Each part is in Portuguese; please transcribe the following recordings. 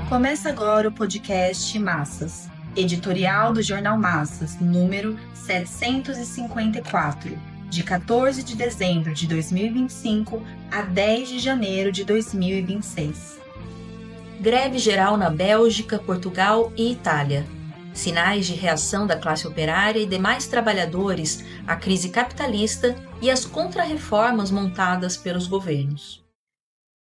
Começa agora o podcast Massas, editorial do Jornal Massas, número 754, de 14 de dezembro de 2025 a 10 de janeiro de 2026. Greve geral na Bélgica, Portugal e Itália. Sinais de reação da classe operária e demais trabalhadores à crise capitalista e às contrarreformas montadas pelos governos.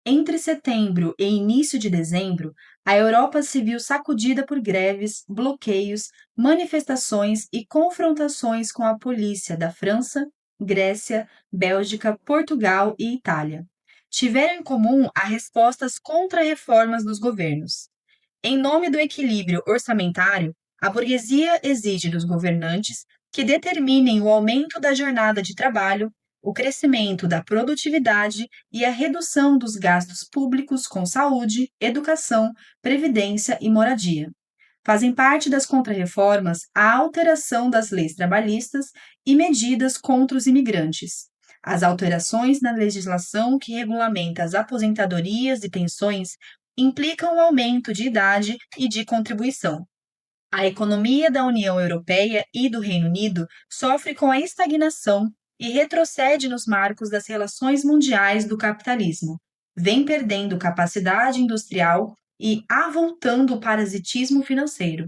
Entre setembro e início de dezembro, a Europa se viu sacudida por greves, bloqueios, manifestações e confrontações com a polícia da França, Grécia, Bélgica, Portugal e Itália. Tiveram em comum as respostas contra-reformas dos governos. Em nome do equilíbrio orçamentário, a burguesia exige dos governantes que determinem o aumento da jornada de trabalho, o crescimento da produtividade e a redução dos gastos públicos com saúde, educação, previdência e moradia. Fazem parte das contrarreformas a alteração das leis trabalhistas e medidas contra os imigrantes, as alterações na legislação que regulamenta as aposentadorias e pensões implicam o aumento de idade e de contribuição. A economia da União Europeia e do Reino Unido sofre com a estagnação e retrocede nos marcos das relações mundiais do capitalismo, vem perdendo capacidade industrial e avultando o parasitismo financeiro.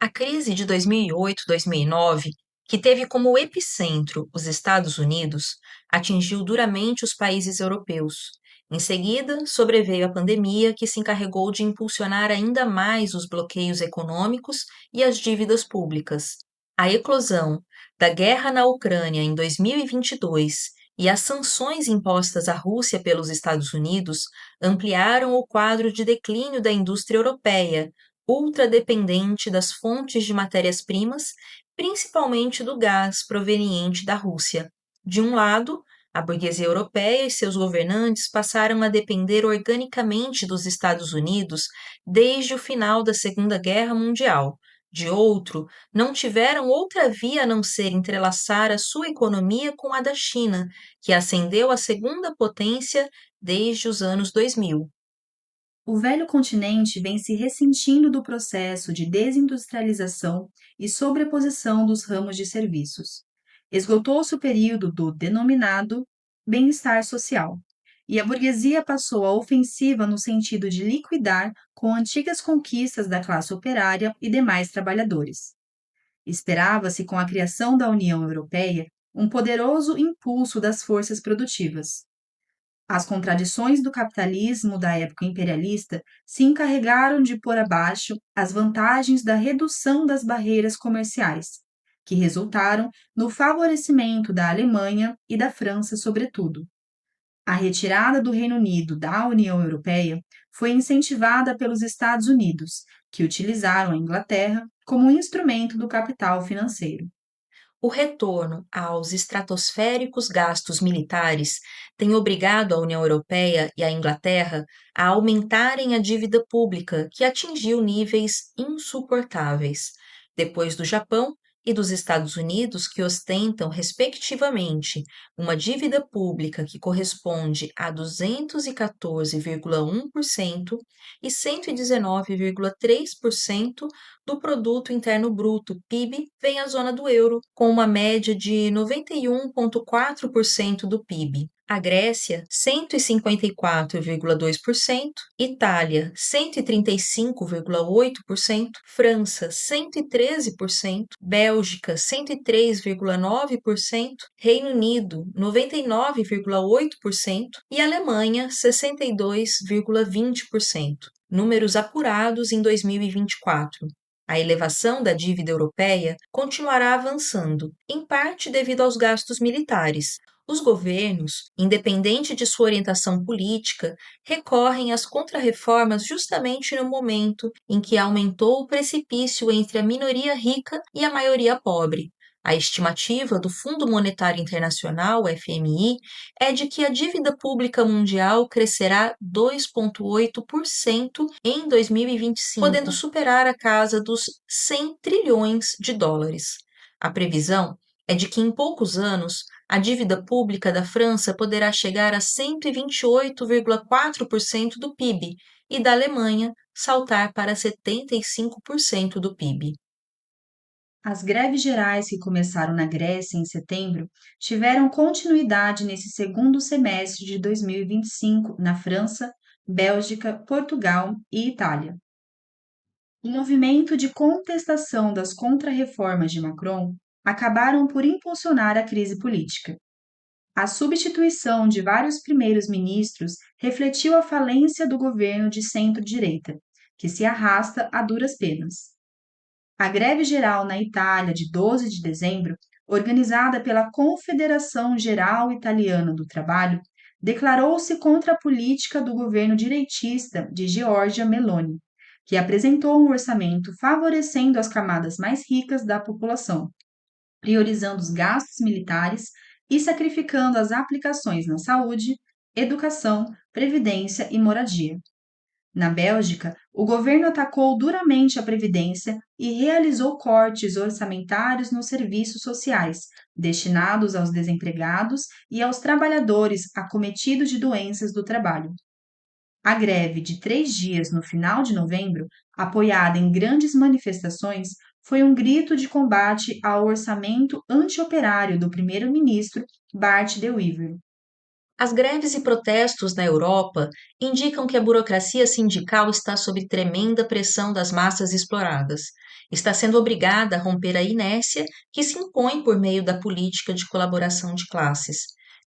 A crise de 2008-2009, que teve como epicentro os Estados Unidos, atingiu duramente os países europeus. Em seguida, sobreveio a pandemia, que se encarregou de impulsionar ainda mais os bloqueios econômicos e as dívidas públicas. A eclosão da guerra na Ucrânia em 2022 e as sanções impostas à Rússia pelos Estados Unidos ampliaram o quadro de declínio da indústria europeia, ultradependente das fontes de matérias-primas, principalmente do gás proveniente da Rússia. De um lado, a burguesia europeia e seus governantes passaram a depender organicamente dos Estados Unidos desde o final da Segunda Guerra Mundial. De outro, não tiveram outra via a não ser entrelaçar a sua economia com a da China, que ascendeu à segunda potência desde os anos 2000. O velho continente vem se ressentindo do processo de desindustrialização e sobreposição dos ramos de serviços. Esgotou-se o período do denominado bem-estar social, e a burguesia passou à ofensiva no sentido de liquidar com antigas conquistas da classe operária e demais trabalhadores. Esperava-se, com a criação da União Europeia, um poderoso impulso das forças produtivas. As contradições do capitalismo da época imperialista se encarregaram de pôr abaixo as vantagens da redução das barreiras comerciais, que resultaram no favorecimento da Alemanha e da França, sobretudo. A retirada do Reino Unido da União Europeia foi incentivada pelos Estados Unidos, que utilizaram a Inglaterra como instrumento do capital financeiro. O retorno aos estratosféricos gastos militares tem obrigado a União Europeia e a Inglaterra a aumentarem a dívida pública, que atingiu níveis insuportáveis. Depois do Japão e dos Estados Unidos, que ostentam, respectivamente, uma dívida pública que corresponde a 214,1% e 119,3% do produto interno bruto, PIB, vem a zona do euro, com uma média de 91,4% do PIB. A Grécia, 154,2%, Itália, 135,8%, França, 113%, Bélgica, 103,9%, Reino Unido, 99,8% e Alemanha, 62,20%. Números apurados em 2024. A elevação da dívida europeia continuará avançando, em parte devido aos gastos militares. Os governos, independente de sua orientação política, recorrem às contrarreformas justamente no momento em que aumentou o precipício entre a minoria rica e a maioria pobre. A estimativa do Fundo Monetário Internacional, FMI, é de que a dívida pública mundial crescerá 2,8% em 2025, podendo superar a casa dos 100 trilhões de dólares. A previsão é de que em poucos anos a dívida pública da França poderá chegar a 128,4% do PIB e da Alemanha saltar para 75% do PIB. As greves gerais que começaram na Grécia em setembro tiveram continuidade nesse segundo semestre de 2025 na França, Bélgica, Portugal e Itália. O movimento de contestação das contrarreformas de Macron acabaram por impulsionar a crise política. A substituição de vários primeiros ministros refletiu a falência do governo de centro-direita, que se arrasta a duras penas. A greve geral na Itália de 12 de dezembro, organizada pela Confederação Geral Italiana do Trabalho, declarou-se contra a política do governo direitista de Giorgia Meloni, que apresentou um orçamento favorecendo as camadas mais ricas da população, priorizando os gastos militares e sacrificando as aplicações na saúde, educação, previdência e moradia. Na Bélgica, o governo atacou duramente a Previdência e realizou cortes orçamentários nos serviços sociais, destinados aos desempregados e aos trabalhadores acometidos de doenças do trabalho. A greve de 3 dias no final de novembro, apoiada em grandes manifestações, foi um grito de combate ao orçamento anti-operário do primeiro-ministro Bart De Wever. As greves e protestos na Europa indicam que a burocracia sindical está sob tremenda pressão das massas exploradas. Está sendo obrigada a romper a inércia que se impõe por meio da política de colaboração de classes.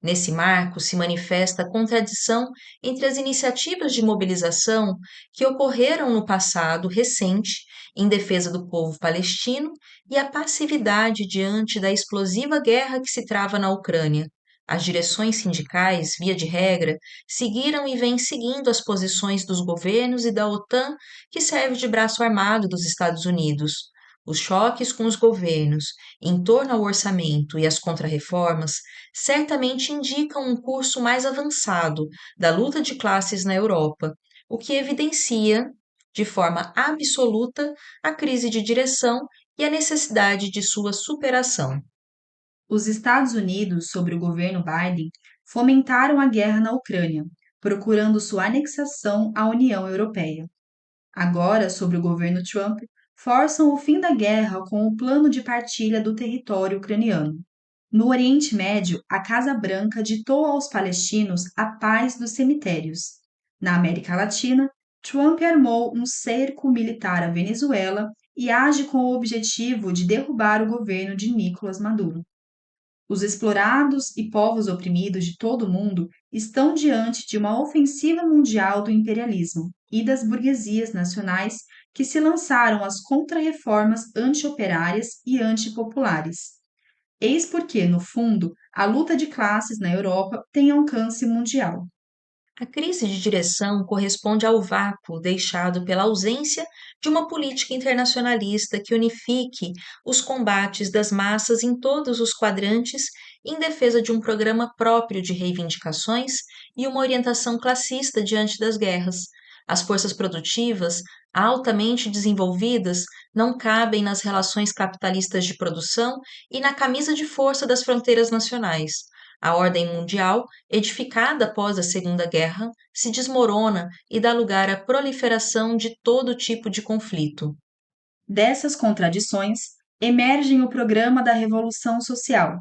Nesse marco se manifesta a contradição entre as iniciativas de mobilização que ocorreram no passado recente em defesa do povo palestino e a passividade diante da explosiva guerra que se trava na Ucrânia. As direções sindicais, via de regra, seguiram e vêm seguindo as posições dos governos e da OTAN, que serve de braço armado dos Estados Unidos. Os choques com os governos, em torno ao orçamento e às contrarreformas, certamente indicam um curso mais avançado da luta de classes na Europa, o que evidencia, de forma absoluta, a crise de direção e a necessidade de sua superação. Os Estados Unidos, sob o governo Biden, fomentaram a guerra na Ucrânia, procurando sua anexação à União Europeia. Agora, sob o governo Trump, forçam o fim da guerra com o plano de partilha do território ucraniano. No Oriente Médio, a Casa Branca ditou aos palestinos a paz dos cemitérios. Na América Latina, Trump armou um cerco militar à Venezuela e age com o objetivo de derrubar o governo de Nicolás Maduro. Os explorados e povos oprimidos de todo o mundo estão diante de uma ofensiva mundial do imperialismo e das burguesias nacionais que se lançaram às contrarreformas anti-operárias e antipopulares. Eis porque, no fundo, a luta de classes na Europa tem alcance mundial. A crise de direção corresponde ao vácuo deixado pela ausência de uma política internacionalista que unifique os combates das massas em todos os quadrantes em defesa de um programa próprio de reivindicações e uma orientação classista diante das guerras. As forças produtivas, altamente desenvolvidas, não cabem nas relações capitalistas de produção e na camisa de força das fronteiras nacionais. A ordem mundial, edificada após a Segunda Guerra, se desmorona e dá lugar à proliferação de todo tipo de conflito. Dessas contradições, emergem o programa da Revolução Social,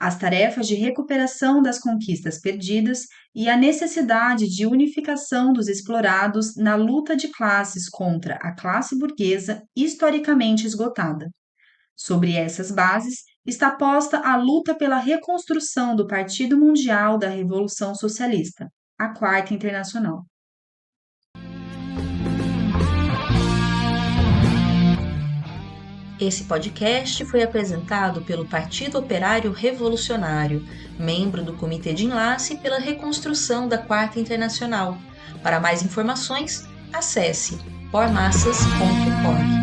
as tarefas de recuperação das conquistas perdidas e a necessidade de unificação dos explorados na luta de classes contra a classe burguesa historicamente esgotada. Sobre essas bases, está posta a luta pela reconstrução do Partido Mundial da Revolução Socialista, a Quarta Internacional. Esse podcast foi apresentado pelo Partido Operário Revolucionário, membro do Comitê de Enlace pela Reconstrução da Quarta Internacional. Para mais informações, acesse pormassas.org.